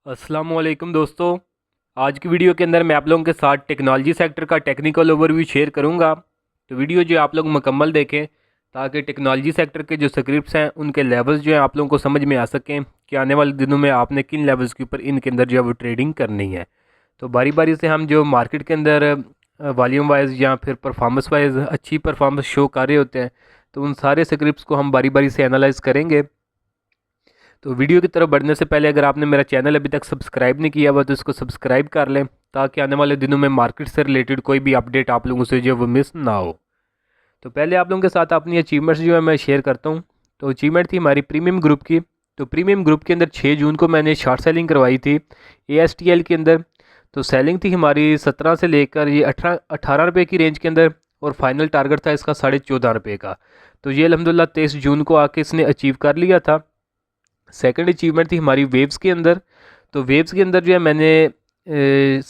अस्सलामुअलैकुम दोस्तों। आज की वीडियो के अंदर मैं आप लोगों के साथ टेक्नोलॉजी सेक्टर का टेक्निकल ओवरव्यू शेयर करूंगा। तो वीडियो जो आप लोग मुकम्मल देखें ताकि टेक्नोलॉजी सेक्टर के जो स्क्रिप्ट्स हैं उनके लेवल्स जो हैं आप लोगों को समझ में आ सकें कि आने वाले दिनों में आपने किन लेवल्स के ऊपर इनके अंदर जो है वो ट्रेडिंग करनी है। तो बारी बारी से हम जो मार्केट के अंदर वॉल्यूम वाइज या फिर परफॉर्मेंस वाइज अच्छी परफॉर्मेंस शो कर रहे होते हैं, तो उन सारे स्क्रिप्ट्स को हम बारी बारी से एनालाइज करेंगे। तो वीडियो की तरफ बढ़ने से पहले अगर आपने मेरा चैनल अभी तक सब्सक्राइब नहीं किया हुआ तो इसको सब्सक्राइब कर लें ताकि आने वाले दिनों में मार्केट से रिलेटेड कोई भी अपडेट आप लोगों से जो है वो मिस ना हो। तो पहले आप लोगों के साथ अपनी अचीवमेंट्स जो है मैं शेयर करता हूँ। तो अचीवमेंट थी हमारी प्रीमियम ग्रुप की। तो प्रीमियम ग्रुप के अंदर 6 जून को मैंने शॉर्ट सेलिंग करवाई थी ASTL के अंदर। तो सेलिंग थी हमारी 17 से लेकर ये 18 रुपये की रेंज के अंदर और फाइनल टारगेट था इसका 14.5 रुपये का। तो ये अल्हम्दुलिल्लाह 23 जून को आके इसने अचीव कर लिया था। सेकंड अचीवमेंट थी हमारी वेव्स के अंदर। तो वेव्स के अंदर जो है मैंने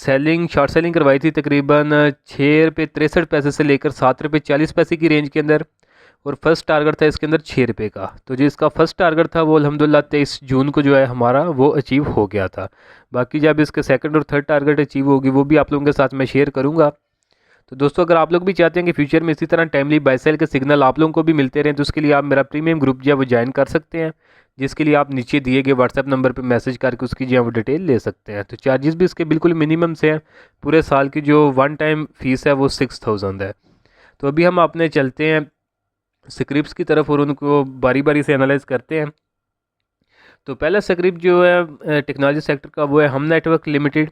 शॉर्ट सेलिंग करवाई थी तकरीबन 6 रुपये 63 पैसे से लेकर 7 रुपये 40 पैसे की रेंज के अंदर और फर्स्ट टारगेट था इसके अंदर 6 रुपये का। तो जो इसका फर्स्ट टारगेट था वो अल्हम्दुलिल्लाह 23 जून को जो है हमारा वो अचीव हो गया था। बाकी जब इसके सेकंड और थर्ड टारगेट अचीव होगी वो भी आप लोगों के साथ मैं शेयर करूँगा। तो दोस्तों अगर आप लोग भी चाहते हैं कि फ्यूचर में इसी तरह टाइमली बाय सेल के सिग्नल आप लोगों को भी मिलते रहें तो उसके लिए आप मेरा प्रीमियम ग्रुप जो है वो ज्वाइन कर सकते हैं, जिसके लिए आप नीचे दिए गए व्हाट्सएप नंबर पर मैसेज करके उसकी जो है वो डिटेल ले सकते हैं। तो चार्जेस भी इसके बिल्कुल मिनिमम से हैं। पूरे साल की जो वन टाइम फीस है वो 6000 है। तो अभी हम अपने चलते हैं स्क्रिप्ट्स की तरफ और उनको बारी बारी से एनालाइज करते हैं। तो पहला स्क्रिप्ट जो है टेक्नोलॉजी सेक्टर का वो है हम नेटवर्क लिमिटेड।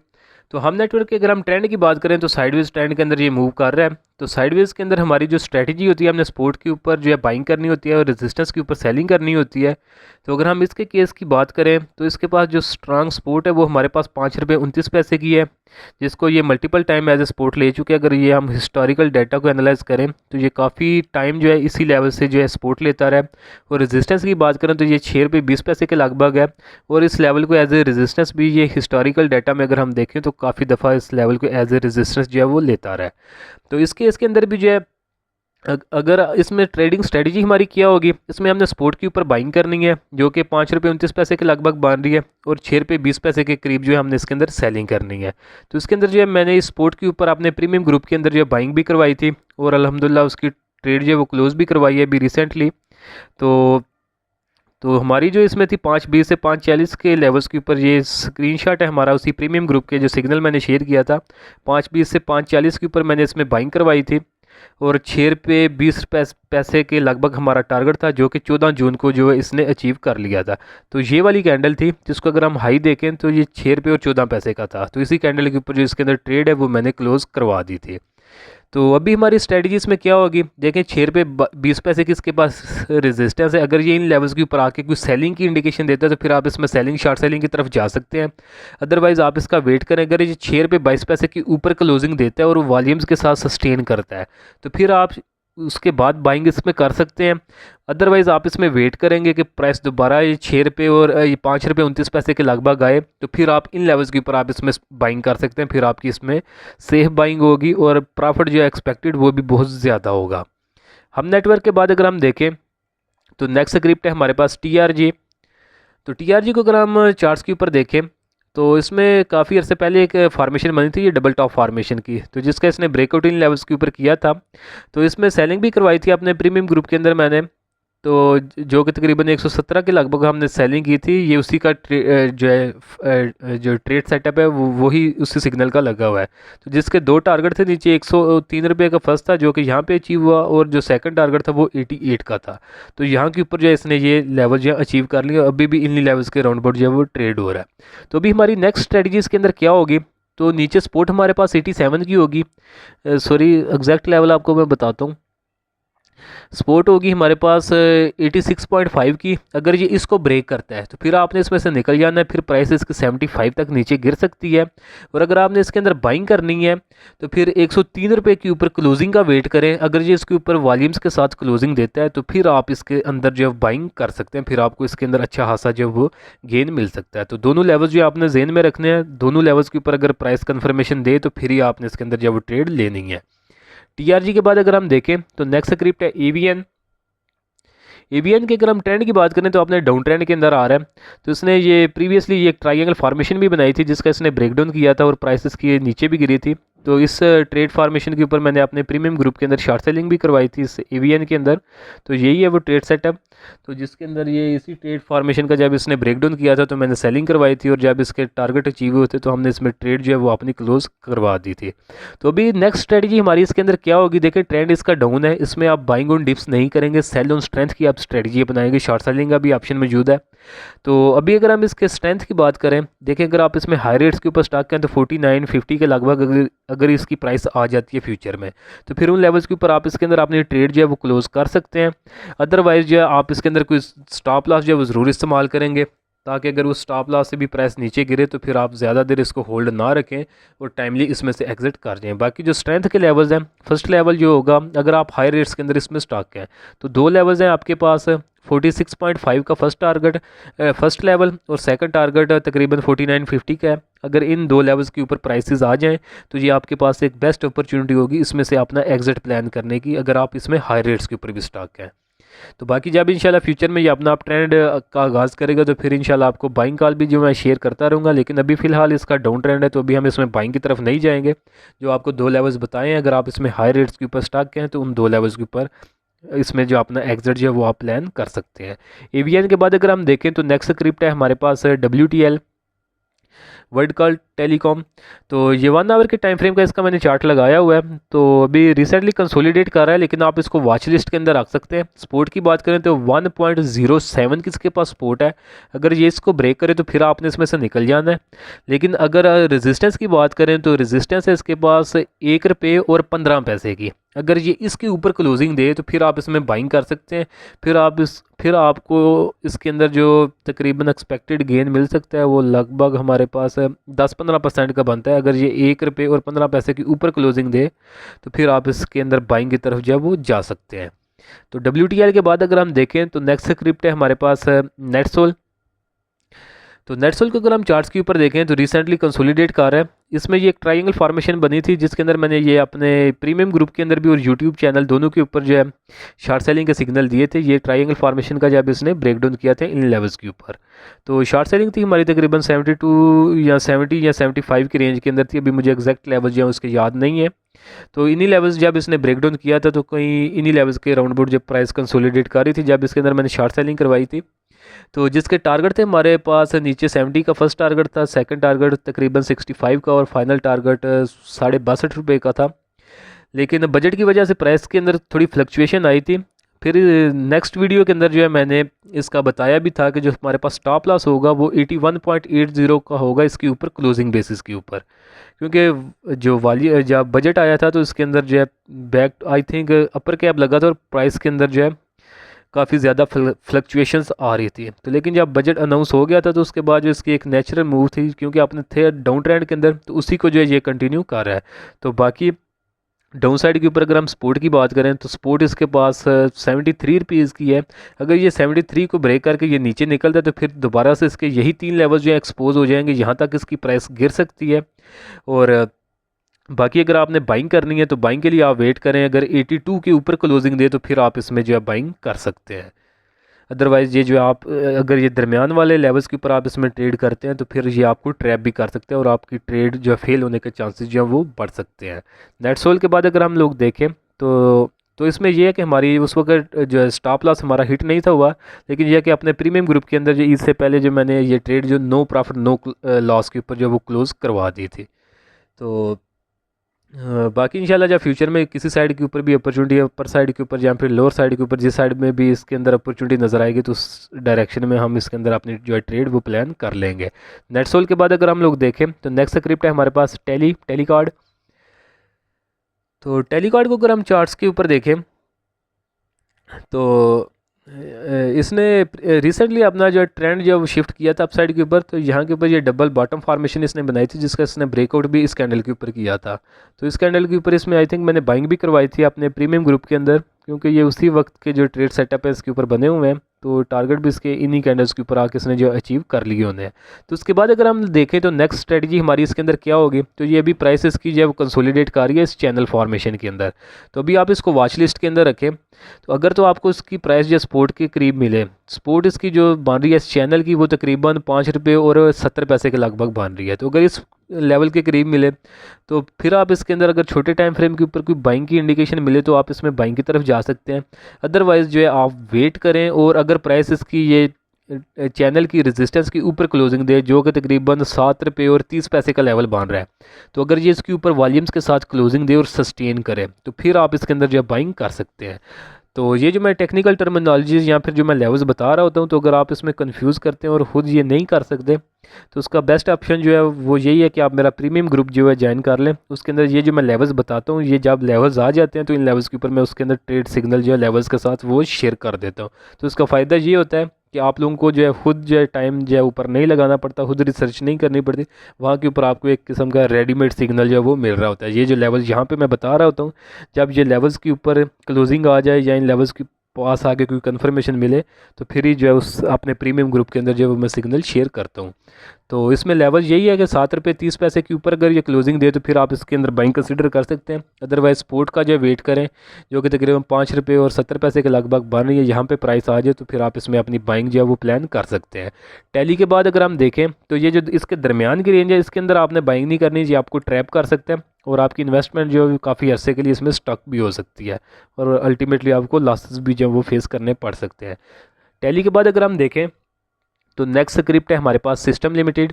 तो हम नेटवर्क के अगर हम ट्रेंड की बात करें तो साइडवेज ट्रेंड के अंदर ये मूव कर रहा है। तो साइडवेज के अंदर हमारी जो स्ट्रेटजी होती है हमने सपोर्ट के ऊपर जो है बाइंग करनी होती है और रेजिस्टेंस के ऊपर सेलिंग करनी होती है। तो अगर हम इसके केस की बात करें तो इसके पास जो स्ट्रांग सपोर्ट है वो हमारे पास 5 रुपये 29 पैसे की है, जिसको ये multiple time as a support ले चुके हैं। अगर ये हम हिस्टोरिकल डाटा को एनालाइज करें तो ये काफ़ी टाइम जो है इसी लेवल से जो है सपोर्ट लेता रहा है। और रेजिस्टेंस की बात करें तो ये 6 रुपये 20 पैसे के लगभग है और इस लेवल को एज ए रेजिस्टेंस भी ये हिस्टोरिकल डाटा में अगर हम देखें तो काफ़ी दफ़ा इस लेवल को एज ए रेजिस्टेंस जो है वो लेता रहा है। तो इसके अंदर भी जो है अगर इसमें ट्रेडिंग स्ट्रेटजी हमारी क्या होगी, इसमें हमने सपोर्ट के ऊपर बाइंग करनी है जो कि 5 रुपये 29 पैसे के लगभग बन रही है और 6 रुपये 20 पैसे के करीब जो है हमने इसके अंदर सेलिंग करनी है। तो इसके अंदर जो है मैंने इस सपोर्ट के ऊपर अपने प्रीमियम ग्रुप के अंदर जो है बाइंग भी करवाई थी और अल्हम्दुलिल्लाह उसकी ट्रेड जो है वो क्लोज भी करवाई है अभी रिसेंटली। तो हमारी जो इसमें थी 5.20 से 5.40 के लेवल्स के ऊपर ये स्क्रीनशॉट है हमारा उसी प्रीमियम ग्रुप के जो सिग्नल मैंने शेयर किया था। 5.20 से 5.40 के ऊपर मैंने इसमें बाइंग करवाई थी और 6 रुपये 20 पैसे के लगभग हमारा टारगेट था जो कि 14 जून को जो है इसने अचीव कर लिया था। तो ये वाली कैंडल थी जिसको अगर हम हाई देखें तो ये 6 रुपये और 14 पैसे का था। तो इसी कैंडल के ऊपर जो इसके अंदर ट्रेड है वो मैंने क्लोज़ करवा दी थी। तो अभी हमारी स्ट्रेटजी इसमें क्या होगी, देखें 6 रुपये 20 पैसे की इसके पास रेजिस्टेंस है। अगर ये इन लेवल्स के ऊपर आके कुछ सेलिंग की इंडिकेशन देता है तो फिर आप इसमें सेलिंग शॉर्ट सेलिंग की तरफ जा सकते हैं। अदरवाइज़ आप इसका वेट करें। अगर ये 6 रुपये 22 पैसे की ऊपर क्लोजिंग देता है और वॉल्यूम्स के साथ सस्टेन करता है तो फिर आप उसके बाद बाइंग इसमें कर सकते हैं। अदरवाइज़ आप इसमें वेट करेंगे कि प्राइस दोबारा ये 6 रुपये और ये 5 रुपये 29 पैसे के लगभग आए तो फिर आप इन लेवल्स के ऊपर आप इसमें बाइंग कर सकते हैं। फिर आपकी इसमें सेफ बाइंग होगी और प्रॉफिट जो है एक्सपेक्टेड वो भी बहुत ज़्यादा होगा। हम नेटवर्क के बाद अगर हम देखें तो नेक्स्ट स्क्रिप्ट है हमारे पास TRG। तो TRG को अगर हम चार्ट्स के ऊपर देखें तो इसमें काफ़ी अर्से पहले एक फार्मेशन बनी थी ये डबल टॉप फार्मेशन की, तो जिसका इसने ब्रेकआउट इन लेवल्स के ऊपर किया था। तो इसमें सेलिंग भी करवाई थी अपने प्रीमियम ग्रुप के अंदर मैंने, तो जो कि तकरीबन 117 के लगभग हमने सेलिंग की थी। ये उसी का जो है जो ट्रेड सेटअप है वो वही उसी सिग्नल का लगा हुआ है। तो जिसके दो टारगेट थे, नीचे 103 रुपये का फर्स्ट था जो कि यहाँ पे अचीव हुआ और जो सेकंड टारगेट था वो 88 का था। तो यहाँ के ऊपर जो है इसने ये लेवल जो है अचीव कर लिया। अभी भी इन लेवल्स के राउंड अबाउट जो है वो ट्रेड हो रहा है। तो अभी हमारी नेक्स्ट स्ट्रेटजी इसके अंदर क्या होगी, तो नीचे सपोर्ट हमारे पास 87 की होगी। सॉरी एग्जैक्ट लेवल आपको मैं बताता हूँ। सपोर्ट होगी हमारे पास 86.5 की। अगर ये इसको ब्रेक करता है तो फिर आपने इसमें से निकल जाना है, फिर प्राइस इसके 75 तक नीचे गिर सकती है। और अगर आपने इसके अंदर बाइंग करनी है तो फिर 103 रुपये के ऊपर क्लोजिंग का वेट करें। अगर ये इसके ऊपर वॉल्यूम्स के साथ क्लोजिंग देता है तो फिर आप इसके अंदर जो है बाइंग कर सकते हैं। फिर आपको इसके अंदर अच्छा खासा जो वो गेन मिल सकता है। तो दोनों लेवल्स जो आपने जेन में रखने हैं, दोनों लेवल्स के ऊपर अगर प्राइस कन्फर्मेशन दे तो फिर ही आपने इसके अंदर जो वो ट्रेड लेनी है। TRG के बाद अगर हम देखें तो नेक्स्ट स्क्रिप्ट है AVN। एवीएन के अगर हम ट्रेंड की बात करें तो आपने डाउन ट्रेंड के अंदर आ रहा है। तो इसने ये प्रीवियसली ये एक ट्रायंगल फॉर्मेशन भी बनाई थी जिसका इसने ब्रेकडाउन किया था और प्राइसेस की नीचे भी गिरी थी। तो इस ट्रेड फार्मेशन के ऊपर मैंने अपने प्रीमियम ग्रुप के अंदर शॉर्ट सेलिंग भी करवाई थी इस एवीएन के अंदर। तो यही है वो ट्रेड सेटअप, तो जिसके अंदर ये इसी ट्रेड फार्मेशन का जब इसने ब्रेकडाउन किया था तो मैंने सेलिंग करवाई थी और जब इसके टारगेट अचीव हुए थे तो हमने इसमें ट्रेड जो है वो अपनी क्लोज करवा दी थी। तो अभी नेक्स्ट स्ट्रेटजी हमारी इसके अंदर क्या होगी, देखिए ट्रेंड इसका डाउन है, इसमें आप बाइंग ऑन डिप्स नहीं करेंगे, सेल ऑन स्ट्रेंथ की आप स्ट्रेटजी अपनाएंगे, शॉर्ट सेलिंग का भी ऑप्शन मौजूद है। तो अभी अगर हम इसके स्ट्रेंथ की बात करें, देखें अगर आप इसमें हाई रेट्स के ऊपर स्टॉक करें तो 49-50 के लगभग अगर इसकी प्राइस आ जाती है फ्यूचर में तो फिर उन लेवल्स के ऊपर आप इसके अंदर अपनी ट्रेड जो है वो क्लोज कर सकते हैं। अदरवाइज जो है आप इसके अंदर कोई स्टॉप लॉस जो है वो ज़रूर इस्तेमाल करेंगे ताकि अगर उस स्टॉप लॉस से भी प्राइस नीचे गिरे तो फिर आप ज़्यादा देर इसको होल्ड ना रखें और टाइमली इसमें से एग्जिट कर जाएं। बाकी जो स्ट्रेंथ के लेवल्स हैं, फर्स्ट लेवल जो होगा अगर आप हाई रेट्स के अंदर इसमें स्टॉक हैं तो 2 लेवल्स हैं आपके पास, 46.5 का फर्स्ट लेवल और सेकंड टारगेट तकरीबन 49-50 का है। अगर इन 2 लेवल्स के ऊपर प्राइसेस आ जाएं तो ये आपके पास एक बेस्ट अपॉर्चुनिटी होगी इसमें से अपना एग्जिट प्लान करने की, अगर आप इसमें हाई रेट्स के ऊपर भी स्टॉक हैं। तो बाकी जब इंशाल्लाह फ्यूचर में ये अपना आप ट्रेंड का आगाज़ करेगा तो फिर इंशाल्लाह आपको बाइंग कॉल भी जो मैं शेयर करता रहूँगा, लेकिन अभी फ़िलहाल इसका डाउन ट्रेंड है तो अभी हम इसमें बाइंग की तरफ नहीं जाएंगे। जो आपको 2 लेवल्स बताए हैं, अगर आप इसमें हाई रेट्स के ऊपर स्टॉक हैं तो उन 2 लेवल्स के ऊपर इसमें जो अपना एग्जिट जो है वो आप प्लान कर सकते हैं। एवीएन के बाद अगर हम देखें तो नेक्स्ट क्रिप्ट है हमारे पास WTL, वर्ल्ड कॉल टेलीकॉम। तो ये 1 आवर के टाइम फ्रेम का इसका मैंने चार्ट लगाया हुआ है, तो अभी रिसेंटली कंसोलिडेट कर रहा है लेकिन आप इसको वॉच लिस्ट के अंदर रख सकते हैं। सपोर्ट की बात करें तो 1.07 की इसके पास सपोर्ट है, अगर ये इसको ब्रेक करे तो फिर आपने इसमें से निकल जाना है। लेकिन अगर रेजिस्टेंस की बात करें तो रेजिस्टेंस है इसके पास 1 रुपये और 15 पैसे की, अगर ये इसके ऊपर क्लोजिंग दे तो फिर आप इसमें बाइंग कर सकते हैं। फिर आपको इसके अंदर जो तकरीबन एक्सपेक्टेड गेन मिल सकता है वो लगभग हमारे पास 10-15% का बनता है। अगर ये 1 रुपये और 15 पैसे के ऊपर क्लोजिंग दे तो फिर आप इसके अंदर बाइंग की तरफ जो है वो जा सकते हैं। तो WTL के बाद अगर हम देखें तो नेक्स्ट स्क्रिप्ट है हमारे पास नेटसोल। तो नेटसोल को अगर हम चार्ट्स के ऊपर देखें तो रिसेंटली कंसोलिडेट कर रहा है, इसमें ये एक ट्रायंगल फॉर्मेशन बनी थी जिसके अंदर मैंने ये अपने प्रीमियम ग्रुप के अंदर भी और यूट्यूब चैनल दोनों के ऊपर जो है शॉर्ट सेलिंग के सिग्नल दिए थे। ये ट्रायंगल फॉर्मेशन का जब इसने ब्रेकडाउन किया था इन लेवल्स के ऊपर, तो शॉर्ट सेलिंग थी हमारी तकरीबन 72 या 70 या 75 की रेंज के अंदर थी। अभी मुझे एग्जैक्ट लेवल जो है उसके याद नहीं है। तो इन्हीं लेवल्स जब इसने ब्रेकडाउन किया था तो कहीं इन्हीं लेवल्स के राउंड अबाउट जब प्राइस कंसोलिडेट कर रही थी जब इसके अंदर मैंने शॉर्ट सेलिंग करवाई थी। तो जिसके टारगेट थे हमारे पास नीचे 70 का फर्स्ट टारगेट था, सेकंड टारगेट तकरीबन 65 का और फाइनल टारगेट 62.5 रुपये का था। लेकिन बजट की वजह से प्राइस के अंदर थोड़ी फ्लक्चुएशन आई थी। फिर नेक्स्ट वीडियो के अंदर जो है मैंने इसका बताया भी था कि जो हमारे पास स्टॉप लॉस होगा वो 81.80 का होगा इसके ऊपर क्लोजिंग बेसिस के ऊपर, क्योंकि जब बजट आया था तो इसके अंदर जो है back I think upper cap लगा था और प्राइस के अंदर जो है काफ़ी ज़्यादा फ्लक्चुएशंस आ रही थी। तो लेकिन जब बजट अनाउंस हो गया था तो उसके बाद जो इसकी एक नेचुरल मूव थी, क्योंकि आपने थे डाउन ट्रेंड के अंदर तो उसी को जो है ये कंटिन्यू कर रहा है। तो बाकी डाउन साइड के ऊपर अगर हम सपोर्ट की बात करें तो सपोर्ट इसके पास 73 रुपीज़ की है। अगर ये 73 को ब्रेक करके ये नीचे निकलता है तो फिर दोबारा से इसके यही 3 लेवल जो है एक्सपोज हो जाएंगे, यहाँ तक इसकी प्राइस गिर सकती है। और बाकी अगर आपने बाइंग करनी है तो बाइंग के लिए आप वेट करें, अगर 82 के ऊपर क्लोजिंग दे तो फिर आप इसमें जो है बाइंग कर सकते हैं। अदरवाइज़ ये जो आप अगर ये दरमियान वाले लेवल्स के ऊपर आप इसमें ट्रेड करते हैं तो फिर ये आपको ट्रैप भी कर सकते हैं और आपकी ट्रेड जो है फेल होने के चांसेस जो है वो बढ़ सकते हैं। नेटसोल के बाद अगर हम लोग देखें तो इसमें यह है कि हमारी उस वक्त जो है स्टॉप लॉस हमारा हिट नहीं था हुआ, लेकिन यह कि अपने प्रीमियम ग्रुप के अंदर जो इससे पहले जो मैंने ये ट्रेड जो नो प्रॉफिट नो लॉस के ऊपर जो वो क्लोज़ करवा दी थी। तो बाकी इंशाल्लाह जब फ्यूचर में किसी साइड के ऊपर भी अपॉर्चुनिटी है, ऊपर साइड के ऊपर या फिर लोअर साइड के ऊपर जिस साइड में भी इसके अंदर अपॉर्चुनिटी नज़र आएगी तो उस डायरेक्शन में हम इसके अंदर अपनी जो है ट्रेड वो प्लान कर लेंगे। नेटसोल के बाद अगर हम लोग देखें तो नेक्स्ट स्क्रिप्ट है हमारे पास टेलीकार्ड। तो टेलीकार्ड को अगर हम चार्ट्स के ऊपर देखें तो इसने रिसेंटली अपना जो ट्रेंड जो वो शिफ्ट किया था अपसाइड के ऊपर, तो यहाँ के ऊपर ये डबल बॉटम फॉर्मेशन इसने बनाई थी जिसका इसने ब्रेकआउट भी इस कैंडल के ऊपर किया था। तो इस कैंडल के ऊपर इसमें आई थिंक मैंने बाइंग भी करवाई थी अपने प्रीमियम ग्रुप के अंदर, क्योंकि ये उसी वक्त के जो ट्रेड सेटअप है इसके ऊपर बने हुए हैं। तो टारगेट भी इसके इन्हीं कैंडल्स के ऊपर आके इसने जो अचीव कर लिए होने हैं। तो उसके बाद अगर हम देखें तो नेक्स्ट स्ट्रेटजी हमारी इसके अंदर क्या होगी, तो ये अभी प्राइस इसकी जो है वो कंसोलिडेट कर रही है इस चैनल फॉर्मेशन के अंदर। तो अभी आप इसको वॉच लिस्ट के अंदर रखें। तो अगर तो आपको इसकी प्राइस जो सपोर्ट के करीब मिले, सपोर्ट इसकी जो बन रही है इस चैनल की वो तकरीबन 5 रुपये और 70 पैसे के लगभग बन रही है, तो अगर इस लेवल के करीब मिले तो फिर आप इसके अंदर अगर छोटे टाइम फ्रेम के ऊपर कोई बाइंग की इंडिकेशन मिले तो आप इसमें बाइंग की तरफ जा सकते हैं। अदरवाइज़ जो है आप वेट करें, और अगर प्राइस इसकी ये चैनल की रेजिस्टेंस के ऊपर क्लोजिंग दे जो कि तकरीबन 7 रुपये और 30 पैसे का लेवल बन रहा है, तो अगर ये इसके ऊपर वॉल्यूम्स के साथ क्लोजिंग दे और सस्टेन करे तो फिर आप इसके अंदर जो है बाइंग कर सकते हैं। तो ये जो मैं टेक्निकल टर्मिनोलॉजीज़ या फिर जो मैं लेवल्स बता रहा होता हूँ, तो अगर आप इसमें कंफ्यूज करते हैं और ख़ुद ये नहीं कर सकते तो उसका बेस्ट ऑप्शन जो है वो यही है कि आप मेरा प्रीमियम ग्रुप जो है ज्वाइन कर लें। उसके अंदर ये जो मैं लेवल्स बताता हूँ, ये जब लेवल्स आ जाते हैं तो इन लेवल्स के ऊपर मैं उसके अंदर ट्रेड सिग्नल जो है लेवल्स के साथ वो शेयर कर देता हूँ। तो इसका फ़ायदा ये होता है कि आप लोगों को जो है खुद जो है टाइम जो है ऊपर नहीं लगाना पड़ता, खुद रिसर्च नहीं करनी पड़ती, वहाँ के ऊपर आपको एक किस्म का रेडीमेड सिग्नल जो है वो मिल रहा होता है। ये जो लेवल यहाँ पे मैं बता रहा होता हूँ, जब ये लेवल्स के ऊपर क्लोजिंग आ जाए या इन लेवल्स के पास आके कोई कंफर्मेशन मिले तो फिर ही जो है उस अपने प्रीमियम ग्रुप के अंदर जो है वो मैं सिग्नल शेयर करता हूँ। तो इसमें लेवल यही है कि 7 रुपये 30 पैसे के ऊपर अगर ये क्लोजिंग दे तो फिर आप इसके अंदर बाइंग कंसिडर कर सकते हैं। अदरवाइज सपोर्ट का जो है वेट करें जो कि तकरीबन 5 रुपये और 70 पैसे के लगभग बन रही है, यहाँ पे प्राइस आ जाए तो फिर आप इसमें अपनी बाइंग जो है वो प्लान कर सकते हैं। टैली के बाद अगर हम देखें तो ये जो इसके दरमियान की रेंज है इसके अंदर आपने बाइंग नहीं करनी, ये आपको ट्रैप कर सकते हैं और आपकी इन्वेस्टमेंट जो है काफ़ी अरसे के लिए इसमें स्टक भी हो सकती है और अल्टीमेटली आपको लॉसेस भी जो वो फेस करने पड़ सकते हैं। टैली के बाद अगर हम देखें तो नेक्स्ट स्क्रिप्ट है हमारे पास सिस्टम लिमिटेड।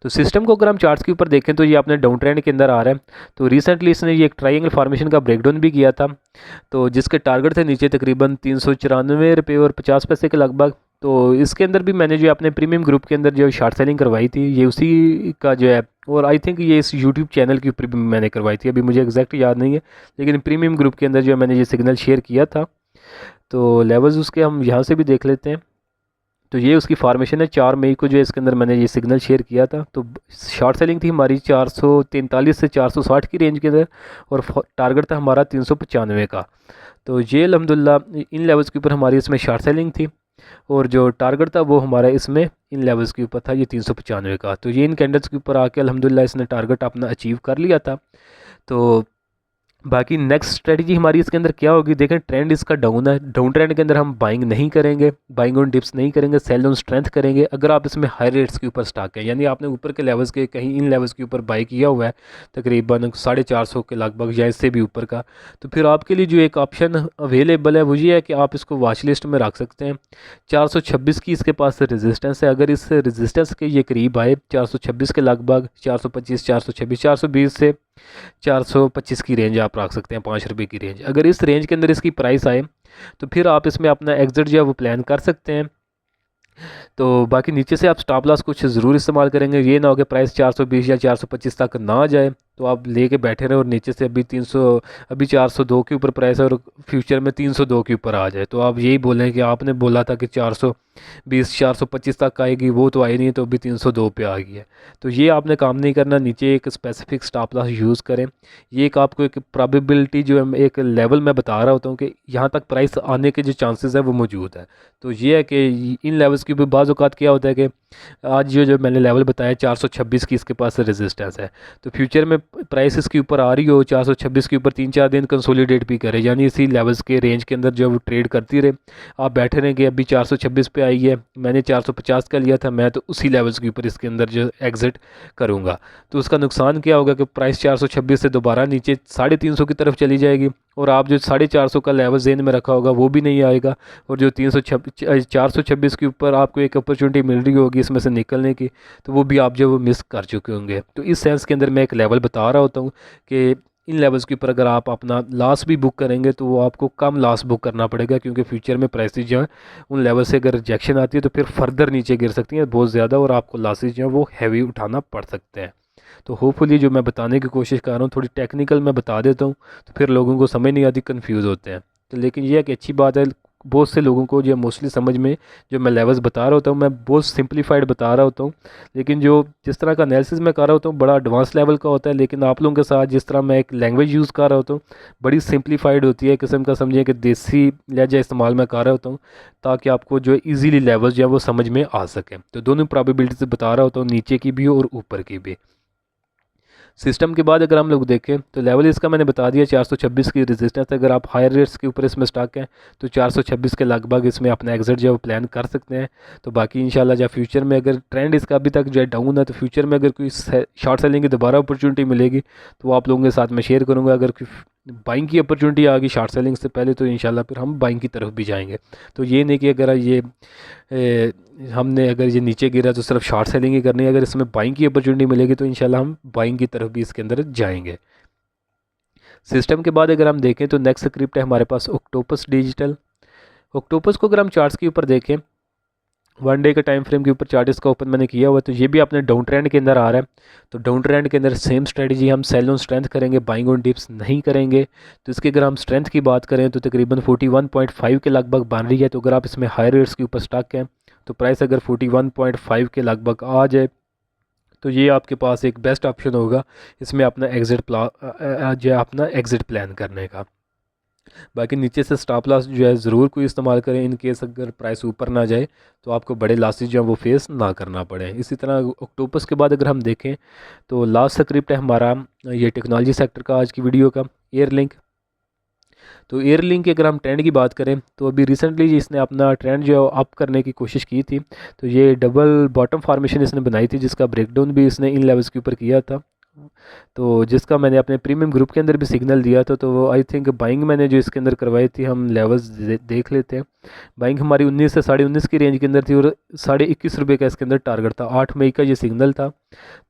तो सिस्टम को अगर हम चार्ट्स के ऊपर देखें तो ये अपने डाउन ट्रेंड के अंदर आ रहा है। तो रिसेंटली इसने ये एक ट्रायंगल फॉर्मेशन का ब्रेकडाउन भी किया था, तो जिसके टारगेट थे नीचे तकरीबन 394 रुपये और 50 पैसे के लगभग। तो इसके अंदर भी मैंने जो अपने प्रीमियम ग्रुप के अंदर जो शॉर्ट सेलिंग करवाई थी ये उसी का जो है, और आई थिंक ये इस यूट्यूब चैनल के ऊपर भी मैंने करवाई थी, अभी मुझे एग्जैक्ट याद नहीं है, लेकिन प्रीमियम ग्रुप के अंदर जो मैंने ये सिग्नल शेयर किया था। तो लेवल्स उसके हम यहाँ से भी देख लेते हैं। तो ये उसकी फार्मेशन है 4 मई को जो इसके अंदर मैंने ये सिग्नल शेयर किया था। तो शॉर्ट सेलिंग थी हमारी 443 से 460 की रेंज के अंदर और टारगेट था हमारा 395 का। तो ये अल्हम्दुलिल्लाह इन लेवल्स के ऊपर हमारी इसमें शॉर्ट सेलिंग थी और जो टारगेट था वो हमारा इसमें इन लेवल्स के ऊपर था ये 395 का। तो ये इन कैंडल्स के ऊपर आके अल्हम्दुलिल्लाह इसने टारगेट अपना अचीव कर लिया था। तो बाकी नेक्स्ट स्ट्रेटजी हमारी इसके अंदर क्या होगी, देखें ट्रेंड इसका डाउन है, डाउन ट्रेंड के अंदर हम बाइंग नहीं करेंगे, बाइंग ऑन डिप्स नहीं करेंगे, सेल ऑन स्ट्रेंथ करेंगे। अगर आप इसमें हाई रेट्स के ऊपर स्टॉक है, यानी आपने ऊपर के लेवल्स के कहीं इन लेवल्स के ऊपर बाई किया हुआ है तकरीबन 450 के लगभग या इससे भी ऊपर का, तो फिर आपके लिए जो एक ऑप्शन अवेलेबल है वो ये है कि आप इसको वॉच लिस्ट में रख सकते हैं। 426 की इसके पास रेजिस्टेंस है, अगर इस रेजिस्टेंस के ये करीब आए 426 के लगभग 425 426 420 से 425 की रेंज आप रख सकते हैं, 5 रुपये की रेंज। अगर इस रेंज के अंदर इसकी प्राइस आए तो फिर आप इसमें अपना एग्जिट जो है वो प्लान कर सकते हैं। तो बाकी नीचे से आप स्टॉप लॉस कुछ ज़रूर इस्तेमाल करेंगे, ये ना हो कि प्राइस 420 या 425 तक ना आ जाए तो आप लेके बैठे रहें और नीचे से अभी 402 के ऊपर प्राइस है और फ्यूचर में 302 के ऊपर आ जाए, तो आप यही बोलें कि आपने बोला था कि 420 425 तक आएगी, वो तो आई नहीं तो अभी 302 पे आ गई है। तो ये आपने काम नहीं करना, नीचे एक स्पेसिफिक स्टॉप लॉस यूज़ करें। ये एक आपको एक प्रोबेबिलिटी जो है एक लेवल मैं बता रहा होता हूँ कि यहाँ तक प्राइस आने के जो चांसेस है वो मौजूद है। तो ये है कि इन लेवल्स की भी बाज़ औक़ात क्या होता है कि आज जो मैंने लेवल बताया 426 की इसके पास रेजिस्टेंस है, तो फ्यूचर में प्राइस इसके ऊपर आ रही हो 426 के ऊपर 3-4 दिन कंसोलिडेट भी करे, यानी इसी लेवल्स के रेंज के अंदर जो वो ट्रेड करती रहे, आप बैठे रहें कि अभी 426 पे आई है, मैंने 450 का लिया था, मैं तो उसी लेवल्स के ऊपर इसके अंदर जो एग्ज़िट करूँगा। तो उसका नुकसान क्या होगा कि प्राइस 426 से दोबारा नीचे 350 की तरफ चली जाएगी और आप जो 450 का लेवल जेन में रखा होगा वो भी नहीं आएगा, और जो 426 के ऊपर आपको एक अपॉर्चुनिटी मिल रही होगी इसमें से निकलने की, तो वो भी आप जो वो मिस कर चुके होंगे। तो इस सेंस के अंदर मैं एक लेवल बता रहा होता हूँ कि इन लेवल्स के ऊपर अगर आप अपना लॉस भी बुक करेंगे तो वो आपको कम लॉस बुक करना पड़ेगा, क्योंकि फ्यूचर में प्राइसेस जो है उन लेवल से अगर रिजेक्शन आती है तो फिर फर्दर नीचे गिर सकती हैं बहुत ज़्यादा और आपको लॉसेज जो है वो हैवी उठाना पड़ सकते हैं। तो होपफुली जो मैं बताने की कोशिश कर रहा हूँ थोड़ी टेक्निकल मैं बता देता हूँ, तो फिर लोगों को समझ नहीं आती, कन्फ्यूज़ होते हैं। तो लेकिन ये है कि अच्छी बात है, बहुत से लोगों को जो मोस्टली समझ में जो मैं लेवल्स बता रहा होता हूँ, मैं बहुत सिंप्लीफाइड बता रहा होता हूँ, लेकिन जो जिस तरह का एनालिसिस मैं कर रहा होता हूँ बड़ा एडवांस लेवल का होता है। लेकिन आप लोगों के साथ जिस तरह मैं एक लैंग्वेज यूज़ कर रहा होता हूँ बड़ी सिंप्लीफाइड होती है, किस्म का समझिए कि देसी लहजा इस्तेमाल मैं कर रहा होता हूँ, ताकि आपको जो ईज़िली लेवल्स जो है वो समझ में आ सकें। तो दोनों प्रोबेबिलिटीज़ बता रहा होता हूँ, नीचे की भी और ऊपर की भी। सिस्टम के बाद अगर हम लोग देखें तो लेवल इसका मैंने बता दिया 426 की रेजिस्टेंस। अगर आप हायर रेट्स के ऊपर इसमें स्टॉक हैं तो 426 के लगभग इसमें अपना एग्जिट जो है वो प्लान कर सकते हैं। तो बाकी इंशाल्लाह जब फ्यूचर में अगर ट्रेंड इसका अभी तक जो है डाउन है, तो फ्यूचर में अगर कोई शॉर्ट सेलिंग की दोबारा अपॉर्चुनिटी मिलेगी तो वो आप लोगों के साथ मैं शेयर करूँगा। अगर कोई बाइंग की अपॉर्चुनिटी आ गई शॉर्ट सेलिंग से पहले तो इंशाल्लाह फिर हम बाइंग की तरफ भी जाएंगे। तो ये नहीं कि अगर ये हमने अगर ये नीचे गिरा तो सिर्फ शॉर्ट सेलिंग ही करनी है, अगर इसमें बाइंग की अपॉर्चुनिटी मिलेगी तो इंशाल्लाह हम बाइंग की तरफ भी इसके अंदर जाएंगे। सिस्टम के बाद अगर हम देखें तो नेक्स्ट स्क्रिप्ट है हमारे पास ऑक्टोपस डिजिटल। ऑक्टोपस को अगर हम चार्ट्स के ऊपर देखें, 1 डे के टाइम फ्रेम के ऊपर चार्ट इसका ओपन मैंने किया हुआ है, तो ये भी अपने डाउन ट्रेंड के अंदर आ रहा है। तो डाउन ट्रेंड के अंदर सेम स्ट्रेटजी, हम सेल ऑन स्ट्रेंथ करेंगे, बाइंग ऑन डिप्स नहीं करेंगे। तो इसके अगर हम स्ट्रेंथ की बात करें तो तकरीबन 41.5 के लगभग बन रही है। तो अगर आप इसमें हायर रेट्स के ऊपर स्टॉक हैं तो प्राइस अगर 41.5 के लगभग आ जाए तो ये आपके पास एक बेस्ट ऑप्शन होगा इसमें अपना एग्ज़िट प्लान करने का। बाकी नीचे से स्टॉप लॉस जो है ज़रूर कोई इस्तेमाल करें, इन केस अगर प्राइस ऊपर ना जाए तो आपको बड़े लॉसेस जो है वो फेस ना करना पड़े। इसी तरह ऑक्टोपस के बाद अगर हम देखें तो लास्ट स्क्रिप्ट है हमारा ये टेक्नोलॉजी सेक्टर का आज की वीडियो का, एयरलिंक। तो एयरलिंक की अगर हम ट्रेंड की बात करें तो अभी रिसेंटली इसने अपना ट्रेंड जो है अप करने की कोशिश की थी। तो ये डबल बॉटम फार्मेशन इसने बनाई थी, जिसका ब्रेकडाउन भी इसने इन लेवल्स के ऊपर किया था। तो जिसका मैंने अपने प्रीमियम ग्रुप के अंदर भी सिग्नल दिया था। तो आई थिंक बाइंग मैंने जो इसके अंदर करवाई थी, हम लेवल्स देख लेते हैं। बाइंग हमारी 19 से 19.5 की रेंज के अंदर थी और 21.5 रुपये का इसके अंदर टारगेट था। 8 मई का ये सिग्नल था।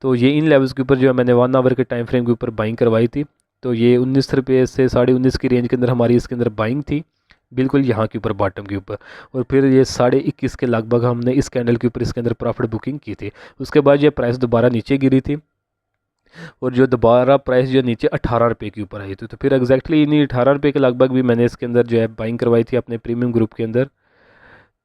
तो ये इन लेवल्स के ऊपर जो है मैंने 1 आवर के टाइम फ्रेम के ऊपर बाइंग करवाई थी। तो ये 19 रुपये से 19.5 की रेंज के अंदर हमारी इसके अंदर बाइंग थी, बिल्कुल यहाँ के ऊपर बॉटम के ऊपर। और फिर ये 21.5 के लगभग हमने इस कैंडल के ऊपर इसके अंदर प्रॉफिट बुकिंग की थी। उसके बाद ये प्राइस दोबारा नीचे गिरी थी और जो दोबारा प्राइस जो नीचे 18 रुपये के ऊपर आई थी। तो फिर एग्जैक्टली इन्हीं 18 रुपये के लगभग भी मैंने इसके अंदर जो है बाइंग करवाई थी अपने प्रीमियम ग्रुप के अंदर।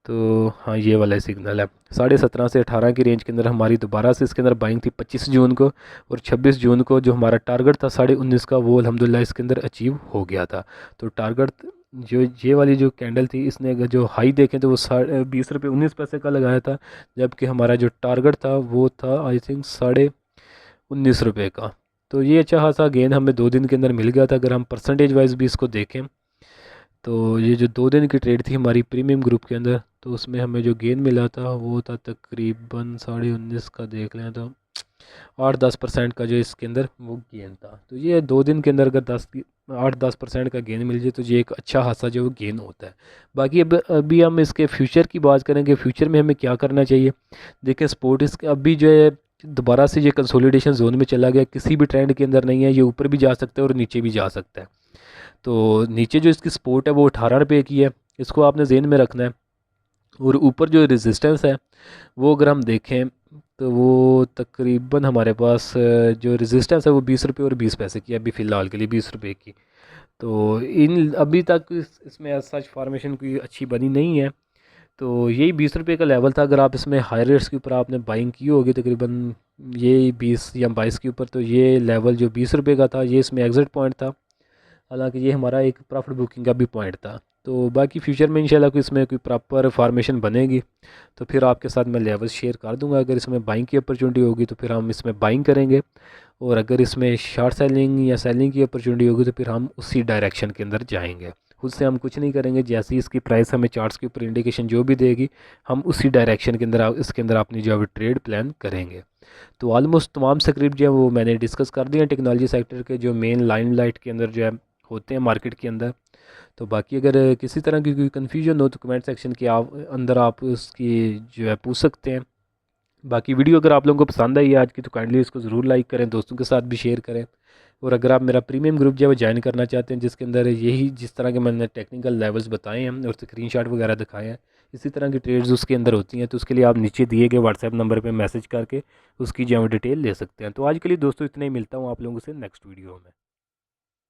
तो हाँ, ये वाला सिग्नल है 17.5 से 18 की रेंज के अंदर हमारी दोबारा से इसके अंदर बाइंग थी 25 जून को। और 26 जून को जो हमारा टारगेट था 19.5 का, वो अल्हम्दुलिल्लाह इसके अंदर अचीव हो गया था। तो टारगेट जो ये वाली जो कैंडल थी, इसने अगर जो हाई देखें तो वो 20 रुपये 19 पैसे का लगाया था, जबकि हमारा जो टारगेट था वो था आई थिंक 19.5 रुपये का। तो ये अच्छा खासा गेन हमें 2 दिन के अंदर मिल गया था। अगर हम परसेंटेज वाइज भी इसको देखें तो ये जो 2 दिन की ट्रेड थी हमारी प्रीमियम ग्रुप के अंदर, तो उसमें हमें जो गेन मिला था वो था तकरीबन 19.5 का, देख लें तो 8-10% का जो इसके अंदर वो गेन था। तो ये 2 दिन के अंदर अगर 8-10% का गेन मिल जाए तो ये एक अच्छा खासा जो गेन होता है। बाकी अभी हम इसके फ्यूचर की बात करेंगे, फ्यूचर में हमें क्या करना चाहिए। देखिए स्पोर्ट इसके अभी जो है दोबारा से ये कंसोलिडेशन जोन में चला गया, किसी भी ट्रेंड के अंदर नहीं है, ये ऊपर भी जा सकता है और नीचे भी जा सकता है। तो नीचे जो इसकी सपोर्ट है वो 18 रुपये की है, इसको आपने जेहन में रखना है। और ऊपर जो रेजिस्टेंस है वो अगर हम देखें तो वो तकरीबन हमारे पास जो रेजिस्टेंस है वो 20 रुपये और 20 पैसे की है अभी फ़िलहाल के लिए, 20 रुपये की। तो इन अभी तक इसमें सच फार्मेशन कोई अच्छी बनी नहीं है। तो यही 20 रुपये का लेवल था। अगर आप इसमें हाई रेट्स के ऊपर आपने बाइंग की होगी तकरीबन ये 20 या 22 के ऊपर, तो ये लेवल जो 20 रुपये का था ये इसमें एग्जिट पॉइंट था। हालांकि ये हमारा एक प्रॉफिट बुकिंग का भी पॉइंट था। तो बाकी फ्यूचर में इंशाल्लाह कोई इसमें कोई प्रॉपर फार्मेशन बनेगी तो फिर आपके साथ मैं लेवल शेयर कर दूंगा। अगर इसमें बाइंग की अपॉर्चुनिटी होगी तो फिर हम इसमें बाइंग करेंगे, और अगर इसमें शॉर्ट सेलिंग या सेलिंग की अपॉर्चुनिटी होगी तो फिर हम उसी डायरेक्शन के अंदर जाएंगे। खुद से हम कुछ नहीं करेंगे, जैसे ही इसकी प्राइस हमें चार्ट्स के ऊपर इंडिकेशन जो भी देगी हम उसी डायरेक्शन के अंदर इसके अंदर अपनी जो है ट्रेड प्लान करेंगे। तो ऑलमोस्ट तमाम स्क्रिप्ट जो है वो मैंने डिस्कस कर दिए हैं टेक्नोलॉजी सेक्टर के जो मेन लाइमलाइट के अंदर जो है होते हैं मार्केट के अंदर। तो बाकी अगर किसी तरह की कोई कन्फ्यूजन हो तो कमेंट सेक्शन के अंदर आप उसकी जो है पूछ सकते हैं। बाकी वीडियो अगर आप लोगों को पसंद आई है आज की तो काइंडली इसको ज़रूर लाइक करें, दोस्तों के साथ भी शेयर करें। और अगर आप मेरा प्रीमियम ग्रुप जो है वो ज्वाइन करना चाहते हैं जिसके अंदर यही जिस तरह के मैंने टेक्निकल लेवल्स बताए हैं और स्क्रीनशॉट वगैरह दिखाए हैं, इसी तरह की ट्रेड्स उसके अंदर होती हैं, तो उसके लिए आप नीचे दिए गए व्हाट्सएप नंबर पर मैसेज करके उसकी जो है डिटेल ले सकते हैं। तो आज के लिए दोस्तों इतना ही, मिलता हूँ आप लोगों से नेक्स्ट वीडियो में।